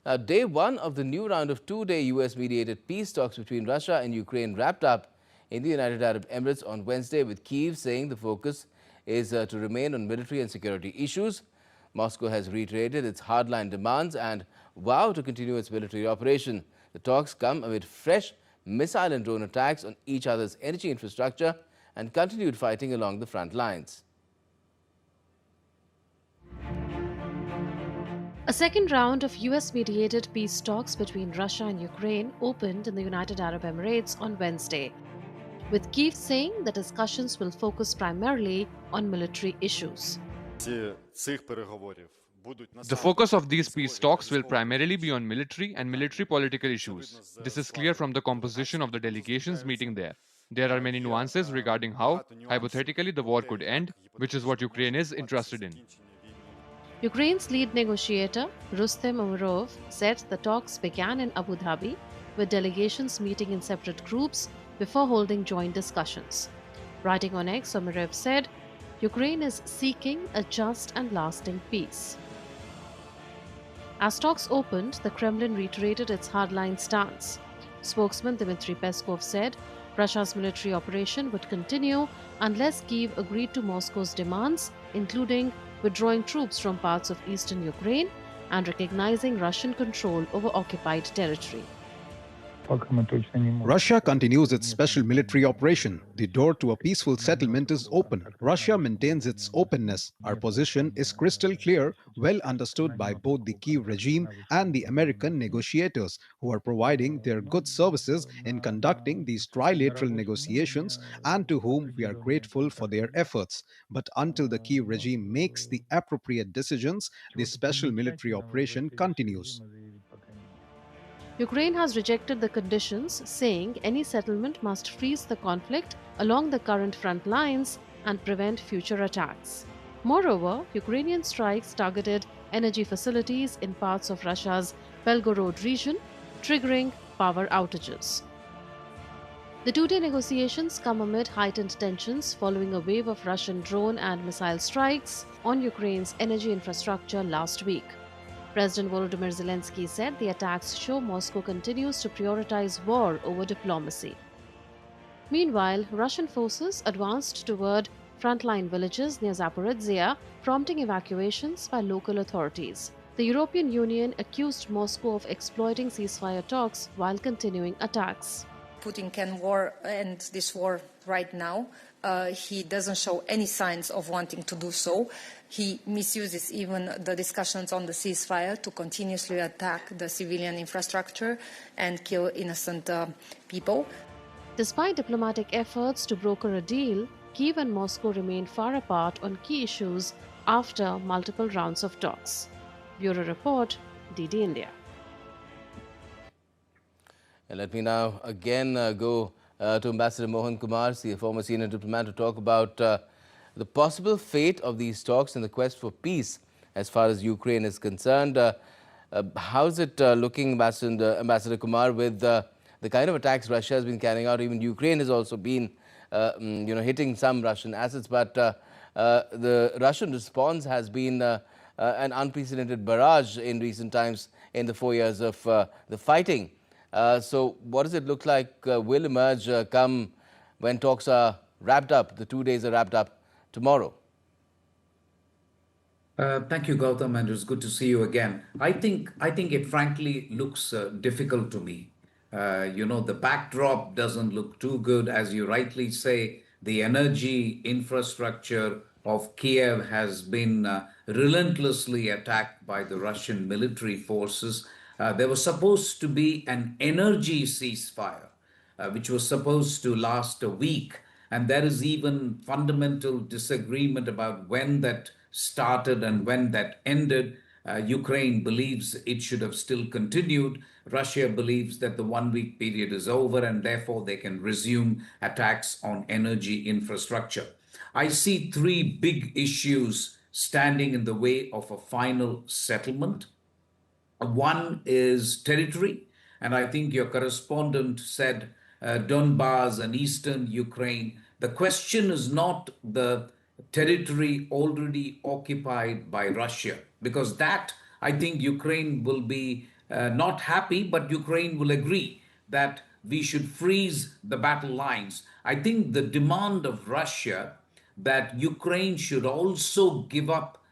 Now, day one of the new round of two-day U.S.-mediated peace talks between Russia and Ukraine wrapped up in the United Arab Emirates on Wednesday, with Kyiv saying the focus is to remain on military and security issues. Moscow has reiterated its hardline demands and vowed to continue its military operation. The talks come amid fresh missile and drone attacks on each other's energy infrastructure and continued fighting along the front lines. A second round of US-mediated peace talks between Russia and Ukraine opened in the United Arab Emirates on Wednesday, with Kyiv saying the discussions will focus primarily on military issues. The focus of these peace talks will primarily be on military and military political issues. This is clear from the composition of the delegations meeting there. There are many nuances regarding how, hypothetically, the war could end, which is what Ukraine is interested in. Ukraine's lead negotiator, Rustem Umerov, said the talks began in Abu Dhabi, with delegations meeting in separate groups before holding joint discussions. Writing on X, Umerov said, Ukraine is seeking a just and lasting peace. As talks opened, the Kremlin reiterated its hardline stance. Spokesman Dmitry Peskov said Russia's military operation would continue unless Kyiv agreed to Moscow's demands, including withdrawing troops from parts of eastern Ukraine and recognizing Russian control over occupied territory. Russia continues its special military operation. The door to a peaceful settlement is open. Russia maintains its openness. Our position is crystal clear, well understood by both the Kyiv regime and the American negotiators, who are providing their good services in conducting these trilateral negotiations and to whom we are grateful for their efforts. But until the Kyiv regime makes the appropriate decisions, the special military operation continues. Ukraine has rejected the conditions, saying any settlement must freeze the conflict along the current front lines and prevent future attacks. Moreover, Ukrainian strikes targeted energy facilities in parts of Russia's Belgorod region, triggering power outages. The two-day negotiations come amid heightened tensions following a wave of Russian drone and missile strikes on Ukraine's energy infrastructure last week. President Volodymyr Zelensky said the attacks show Moscow continues to prioritize war over diplomacy. Meanwhile, Russian forces advanced toward frontline villages near Zaporizhzhia, prompting evacuations by local authorities. The European Union accused Moscow of exploiting ceasefire talks while continuing attacks. Putin can end this war right now. He doesn't show any signs of wanting to do so. He misuses even the discussions on the ceasefire to continuously attack the civilian infrastructure and kill innocent people. Despite diplomatic efforts to broker a deal, Kyiv and Moscow remain far apart on key issues after multiple rounds of talks. Bureau Report, DD India. And let me now again go to Ambassador Mohan Kumar, the former senior diplomat, to talk about the possible fate of these talks in the quest for peace as far as Ukraine is concerned. How's it looking, Ambassador Kumar, with the kind of attacks Russia has been carrying out? Even Ukraine has also been hitting some Russian assets, but the Russian response has been an unprecedented barrage in recent times in the 4 years of the fighting. So what does it look like will emerge come when talks are wrapped up, the 2 days are wrapped up tomorrow? Thank you, Gautam, and it's good to see you again. I think it frankly looks difficult to me. The backdrop doesn't look too good. As you rightly say, the energy infrastructure of Kiev has been relentlessly attacked by the Russian military forces. There was supposed to be an energy ceasefire, which was supposed to last a week. And there is even fundamental disagreement about when that started and when that ended. Ukraine believes it should have still continued. Russia believes that the 1 week period is over and therefore they can resume attacks on energy infrastructure. I see three big issues standing in the way of a final settlement. One is territory, and I think your correspondent said Donbas and eastern Ukraine. The question is not the territory already occupied by Russia, because that, I think Ukraine will be not happy, but Ukraine will agree that we should freeze the battle lines. I think the demand of Russia that Ukraine should also give up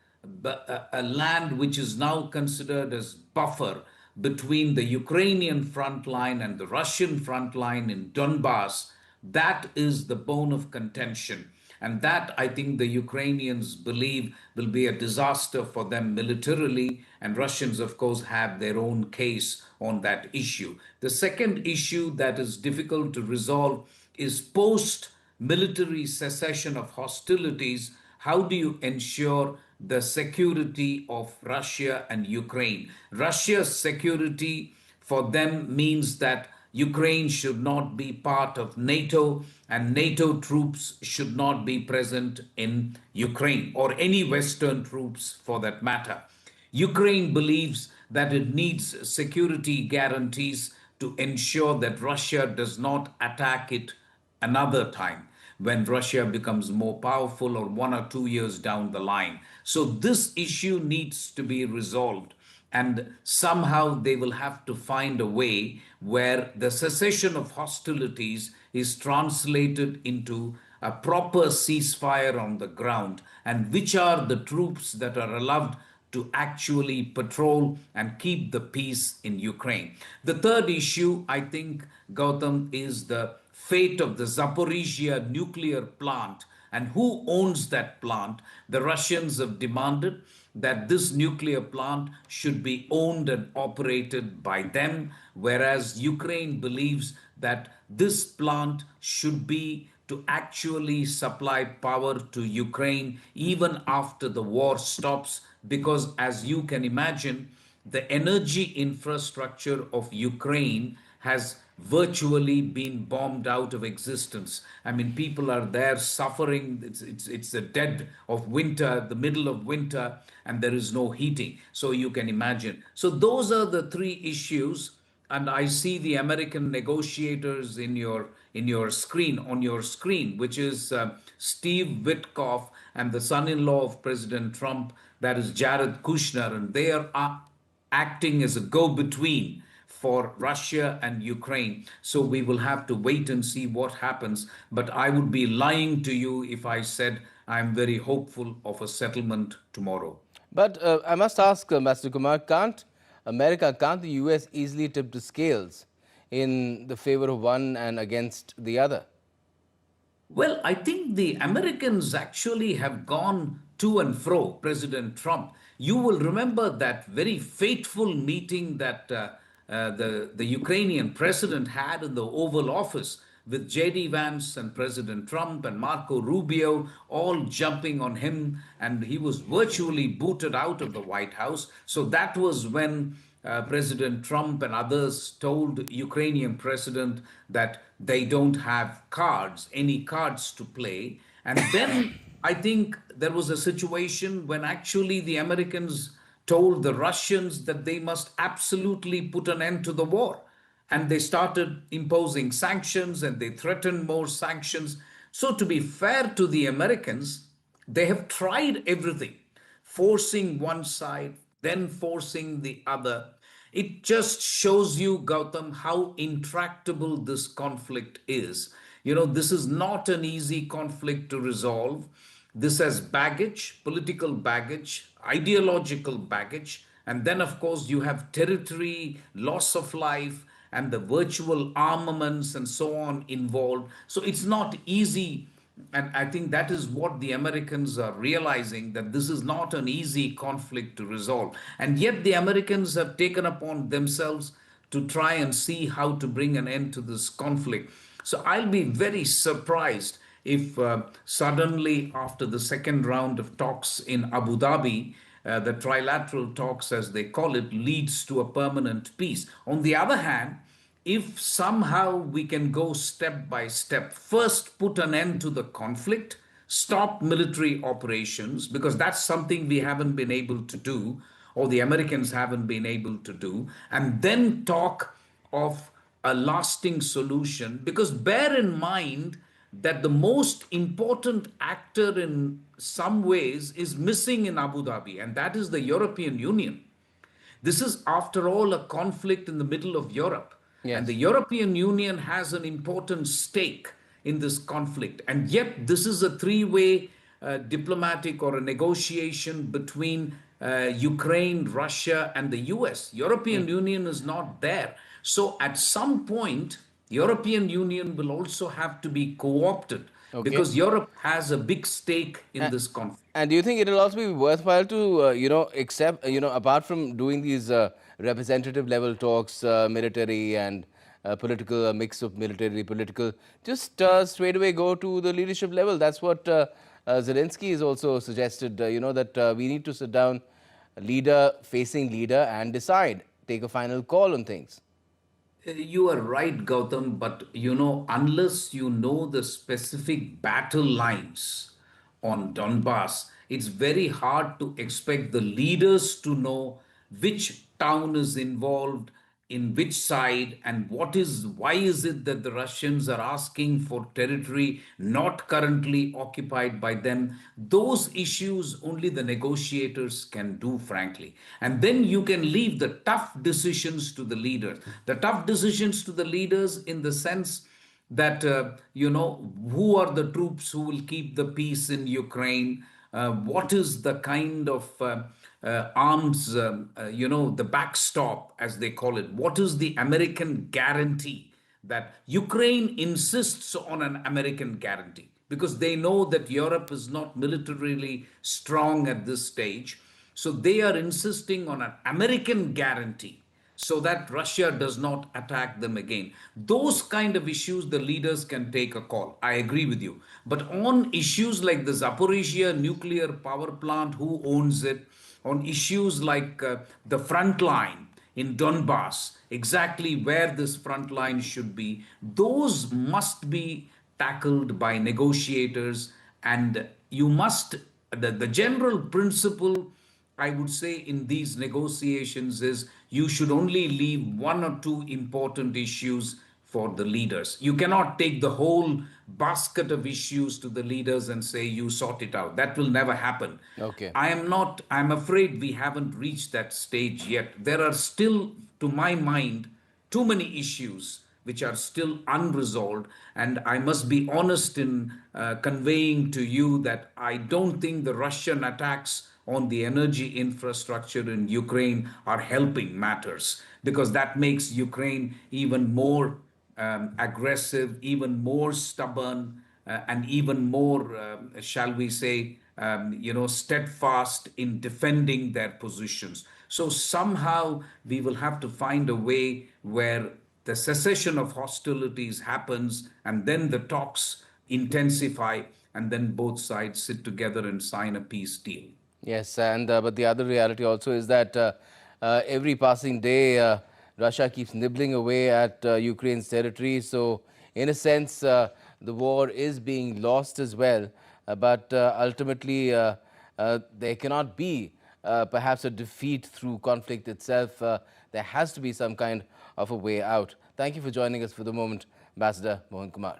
a land which is now considered as buffer between the Ukrainian front line and the Russian front line in Donbass, that is the bone of contention. And that I think the Ukrainians believe will be a disaster for them militarily. And Russians, of course, have their own case on that issue. The second issue that is difficult to resolve is post military cessation of hostilities. How do you ensure the security of Russia and Ukraine? Russia's security for them means that Ukraine should not be part of NATO and NATO troops should not be present in Ukraine or any Western troops for that matter. Ukraine believes that it needs security guarantees to ensure that Russia does not attack it another time when Russia becomes more powerful or 1 or 2 years down the line. So this issue needs to be resolved. And somehow they will have to find a way where the cessation of hostilities is translated into a proper ceasefire on the ground, and which are the troops that are allowed to actually patrol and keep the peace in Ukraine. The third issue, I think, Gautam, is the fate of the Zaporizhia nuclear plant and who owns that plant. The Russians have demanded that this nuclear plant should be owned and operated by them, whereas Ukraine believes that this plant should be to actually supply power to Ukraine even after the war stops, because as you can imagine, the energy infrastructure of Ukraine has virtually been bombed out of existence. I mean, people are there suffering. It's the dead of winter, the middle of winter, and there is no heating. So you can imagine. So those are the three issues. And I see the American negotiators in your screen, on your screen, which is Steve Witkoff and the son-in-law of President Trump, that is Jared Kushner, and they are acting as a go-between for Russia and Ukraine. So we will have to wait and see what happens. But I would be lying to you if I said I'm very hopeful of a settlement tomorrow. But I must ask, Master Kumar, can't the US easily tip the scales in the favor of one and against the other? Well, I think the Americans actually have gone to and fro, President Trump. You will remember that very fateful meeting that the Ukrainian president had in the Oval Office with J.D. Vance and President Trump and Marco Rubio all jumping on him, and he was virtually booted out of the White House. So that was when President Trump and others told Ukrainian president that they don't have any cards to play. And then I think there was a situation when actually the Americans told the Russians that they must absolutely put an end to the war. And they started imposing sanctions and they threatened more sanctions. So to be fair to the Americans, they have tried everything, forcing one side, then forcing the other. It just shows you, Gautam, how intractable this conflict is. You know, this is not an easy conflict to resolve. This has baggage, political baggage, ideological baggage, and then, of course, you have territory, loss of life, and the virtual armaments and so on involved. So it's not easy. And I think that is what the Americans are realizing, that this is not an easy conflict to resolve. And yet the Americans have taken upon themselves to try and see how to bring an end to this conflict. So I'll be very surprised if suddenly after the second round of talks in Abu Dhabi, the trilateral talks, as they call it, leads to a permanent peace. On the other hand, if somehow we can go step by step, first put an end to the conflict, stop military operations, because that's something we haven't been able to do, or the Americans haven't been able to do, and then talk of a lasting solution, because bear in mind that the most important actor in some ways is missing in Abu Dhabi, and that is the European Union. This is, after all, a conflict in the middle of Europe. And the Yes. European Union has an important stake in this conflict. And yet, this is a three-way diplomatic or a negotiation between Ukraine, Russia, and the US. European Union is not there. So at some point, European Union will also have to be co-opted Okay. because Europe has a big stake in A- this conflict. And do you think it'll also be worthwhile to, accept, apart from doing these representative level talks, military and political, a mix of military, political, just straight away go to the leadership level? That's what Zelensky has also suggested, that we need to sit down, leader facing leader, and decide, take a final call on things. You are right, Gautam, but unless you know the specific battle lines on Donbass, it's very hard to expect the leaders to know which town is involved in which side and why is it that the Russians are asking for territory not currently occupied by them. Those issues only the negotiators can do, frankly. And then you can leave the tough decisions to the leaders. The tough decisions to the leaders in the sense that, who are the troops who will keep the peace in Ukraine? What is the kind of arms, the backstop, as they call it? What is the American guarantee? That Ukraine insists on an American guarantee because they know that Europe is not militarily strong at this stage. So they are insisting on an American guarantee so that Russia does not attack them again. Those kind of issues, the leaders can take a call. I agree with you. But on issues like the Zaporizhia nuclear power plant, who owns it? On issues like the front line in Donbass, exactly where this front line should be, those must be tackled by negotiators. And the general principle I would say in these negotiations is you should only leave one or two important issues for the leaders. You cannot take the whole basket of issues to the leaders and say you sort it out. That will never happen. Okay. I'm afraid we haven't reached that stage yet. There are still, to my mind, too many issues which are still unresolved. And I must be honest in conveying to you that I don't think the Russian attacks on the energy infrastructure in Ukraine are helping matters because that makes Ukraine even more aggressive, even more stubborn, and even more, shall we say, steadfast in defending their positions. So somehow we will have to find a way where the cessation of hostilities happens and then the talks intensify and then both sides sit together and sign a peace deal. Yes, and but the other reality also is that every passing day, Russia keeps nibbling away at Ukraine's territory. So, in a sense, the war is being lost as well. But ultimately, there cannot be perhaps a defeat through conflict itself. There has to be some kind of a way out. Thank you for joining us for the moment, Ambassador Mohan Kumar.